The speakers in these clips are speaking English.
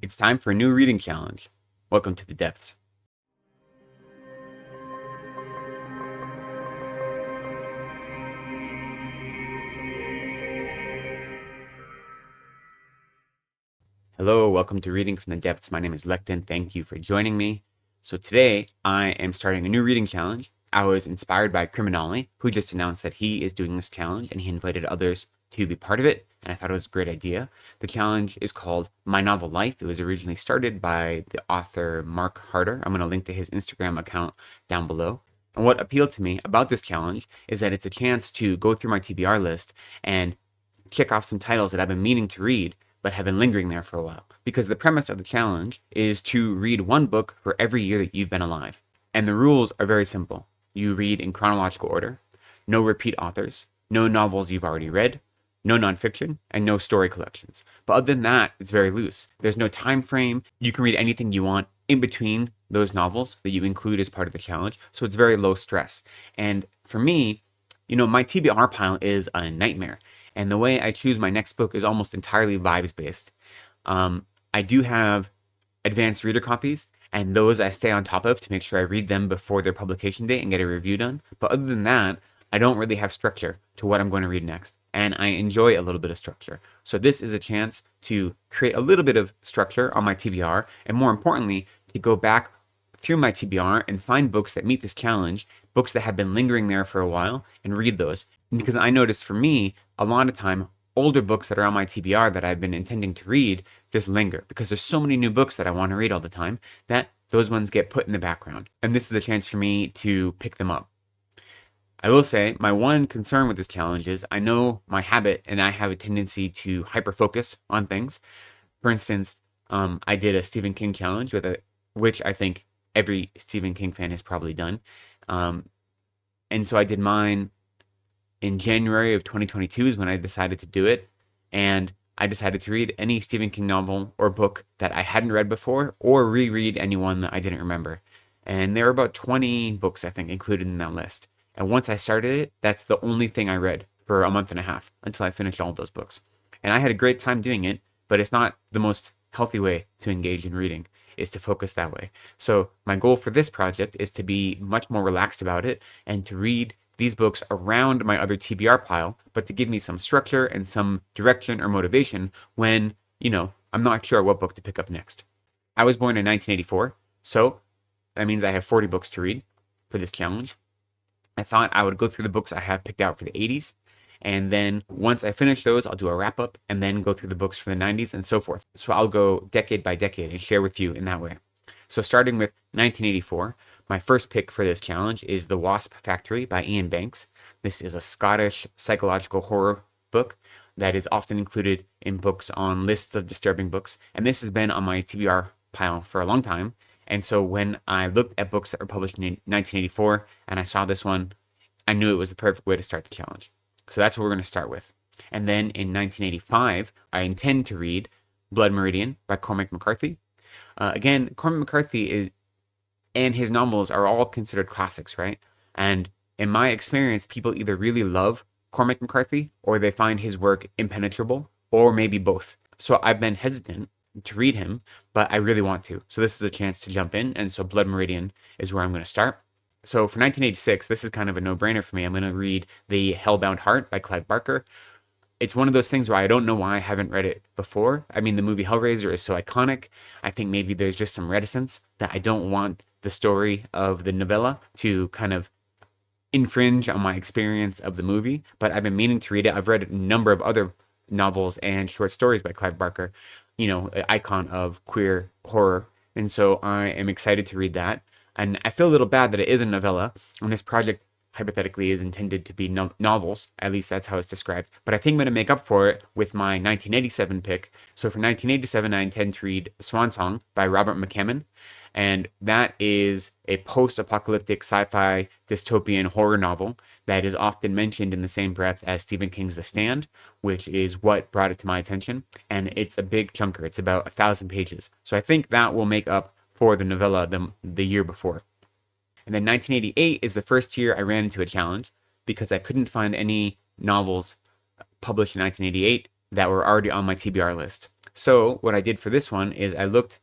It's time for a new reading challenge. Welcome to the depths. Hello, welcome to Reading from the Depths. My name is Lecton. Thank you for joining me. So today I am starting a new reading challenge. I was inspired by Chronological, who just announced that he is doing this challenge and he invited others to be part of it, and I thought it was a great idea. The challenge is called My Novel Life. It was originally started by the author Mark Harder. I'm going to link to his Instagram account down below. And what appealed to me about this challenge is that it's a chance to go through my TBR list and check off some titles that I've been meaning to read but have been lingering there for a while. Because the premise of the challenge is to read one book for every year that you've been alive. And the rules are very simple. You read in chronological order, no repeat authors, no novels you've already read, no nonfiction, and no story collections. But other than that, it's very loose. There's no time frame. You can read anything you want in between those novels that you include as part of the challenge. So it's very low stress. And for me, my TBR pile is a nightmare. And the way I choose my next book is almost entirely vibes based. I do have advanced reader copies, and those I stay on top of to make sure I read them before their publication date and get a review done. But other than that, I don't really have structure to what I'm going to read next. And I enjoy a little bit of structure. So this is a chance to create a little bit of structure on my TBR, and more importantly, to go back through my TBR and find books that meet this challenge, books that have been lingering there for a while, and read those. Because I noticed for me, a lot of time, older books that are on my TBR that I've been intending to read just linger because there's so many new books that I want to read all the time that those ones get put in the background. And this is a chance for me to pick them up. I will say my one concern with this challenge is I know my habit and I have a tendency to hyper-focus on things. For instance, I did a Stephen King challenge which I think every Stephen King fan has probably done. And so I did mine in January of 2022 is when I decided to do it. And I decided to read any Stephen King novel or book that I hadn't read before or reread any one that I didn't remember. And there were about 20 books, I think, included in that list. And once I started it, that's the only thing I read for a month and a half until I finished all of those books. And I had a great time doing it, but it's not the most healthy way to engage in reading, is to focus that way. So my goal for this project is to be much more relaxed about it and to read these books around my other TBR pile, but to give me some structure and some direction or motivation when, I'm not sure what book to pick up next. I was born in 1984, so that means I have 40 books to read for this challenge. I thought I would go through the books I have picked out for the 80s, and then once I finish those, I'll do a wrap up and then go through the books for the 90s and so forth. So I'll go decade by decade and share with you in that way. So starting with 1984, my first pick for this challenge is The Wasp Factory by Iain Banks. This is a Scottish psychological horror book that is often included in books on lists of disturbing books. And this has been on my TBR pile for a long time. And so when I looked at books that were published in 1984 and I saw this one, I knew it was the perfect way to start the challenge. So that's what we're going to start with. And then in 1985, I intend to read Blood Meridian by Cormac McCarthy. Again, Cormac McCarthy and his novels are all considered classics, right? And in my experience, people either really love Cormac McCarthy or they find his work impenetrable, or maybe both. So I've been hesitant to read him, but I really want to. So this is a chance to jump in. And so Blood Meridian is where I'm going to start. So for 1986, this is kind of a no-brainer for me. I'm going to read The Hellbound Heart by Clive Barker. It's one of those things where I don't know why I haven't read it before. I mean, the movie Hellraiser is so iconic. I think maybe there's just some reticence that I don't want the story of the novella to kind of infringe on my experience of the movie. But I've been meaning to read it. I've read a number of other novels and short stories by Clive Barker, an icon of queer horror. And so I am excited to read that. And I feel a little bad that it is a novella, and this project hypothetically is intended to be novels. At least that's how it's described. But I think I'm going to make up for it with my 1987 pick. So for 1987, I intend to read Swan by Robert McCammon. And that is a post-apocalyptic sci-fi dystopian horror novel that is often mentioned in the same breath as Stephen King's The Stand, which is what brought it to my attention. And it's a big chunker. It's about 1,000 pages. So I think that will make up for the novella the year before. And then 1988 is the first year I ran into a challenge because I couldn't find any novels published in 1988 that were already on my TBR list. So what I did for this one is I looked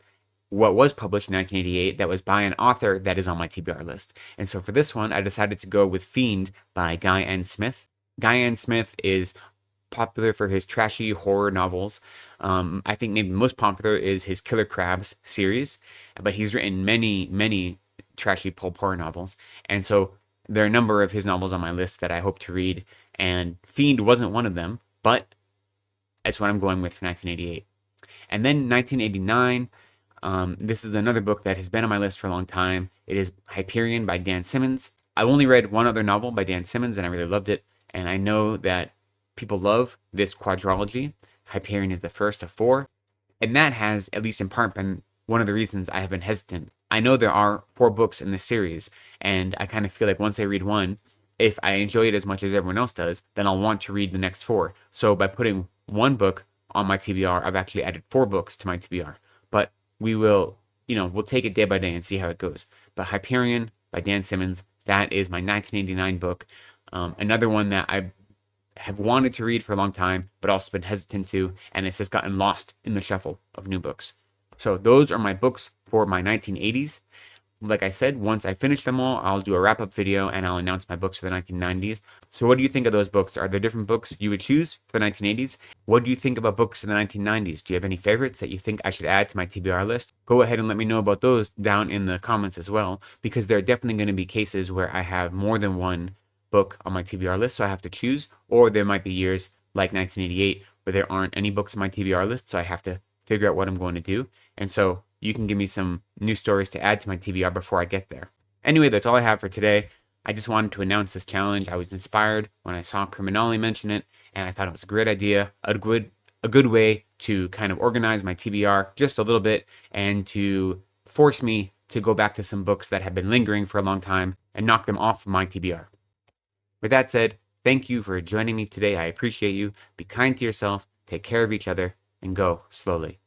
what was published in 1988 that was by an author that is on my TBR list. And so for this one, I decided to go with Fiend by Guy N. Smith. Guy N. Smith is popular for his trashy horror novels. I think maybe most popular is his Killer Crabs series, but he's written many trashy pulp horror novels. And so there are a number of his novels on my list that I hope to read, and Fiend wasn't one of them, but that's what I'm going with for 1988. And then 1989, this is another book that has been on my list for a long time. It is Hyperion by Dan Simmons. I've only read one other novel by Dan Simmons, and I really loved it. And I know that people love this quadrilogy. Hyperion is the first of four. And that has, at least in part, been one of the reasons I have been hesitant. I know there are 4 books in this series, and I kind of feel like once I read one, if I enjoy it as much as everyone else does, then I'll want to read the next 4. So by putting one book on my TBR, I've actually added 4 books to my TBR. But we will, we'll take it day by day and see how it goes. But Hyperion by Dan Simmons, that is my 1989 book. Another one that I have wanted to read for a long time, but also been hesitant to, and it's just gotten lost in the shuffle of new books. So those are my books for my 1980s. Like I said, once I finish them all, I'll do a wrap-up video and I'll announce my books for the 1990s. So what do you think of those books? Are there different books you would choose for the 1980s? What do you think about books in the 1990s? Do you have any favorites that you think I should add to my TBR list? Go ahead and let me know about those down in the comments as well, because there are definitely going to be cases where I have more than one book on my TBR list, so I have to choose, or there might be years like 1988 where there aren't any books on my TBR list, so I have to figure out what I'm going to do. And so you can give me some new stories to add to my TBR before I get there. Anyway, that's all I have for today. I just wanted to announce this challenge. I was inspired when I saw Criminale mention it, and I thought it was a great idea, a good way to kind of organize my TBR just a little bit and to force me to go back to some books that have been lingering for a long time and knock them off of my TBR. With that said, thank you for joining me today. I appreciate you. Be kind to yourself, take care of each other, and go slowly.